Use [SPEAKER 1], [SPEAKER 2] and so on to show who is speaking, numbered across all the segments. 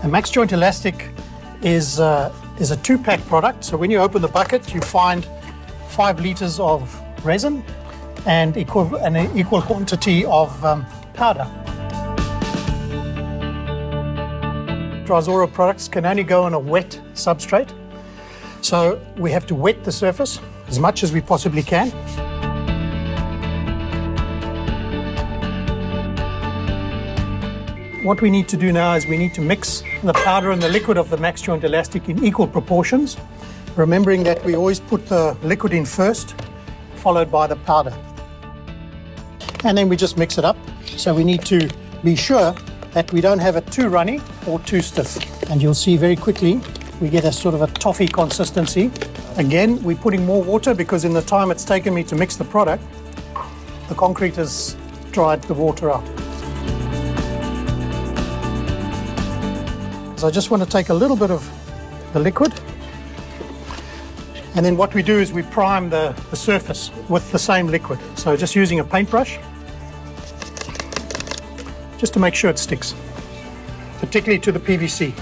[SPEAKER 1] MaxJoint Elastic is a two-pack product. So when you open the bucket, you find 5 liters of resin and an equal quantity of powder. Dryzora Products can only go on a wet substrate. So we have to wet the surface as much as we possibly can. What we need to do now is we need to mix the powder and the liquid of the MaxJoint Elastic in equal proportions, remembering that we always put the liquid in first, followed by the powder. And then we just mix it up. So we need to be sure that we don't have it too runny or too stiff. And you'll see very quickly we get a sort of a toffee consistency. Again, we're putting more water because in the time it's taken me to mix the product, the concrete has dried the water out. So I just want to take a little bit of the liquid, and then what we do is we prime the surface with the same liquid. So just using a paintbrush, just to make sure it sticks, particularly to the PVC.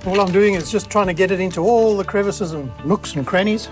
[SPEAKER 1] All I'm doing is just trying to get it into all the crevices and nooks and crannies.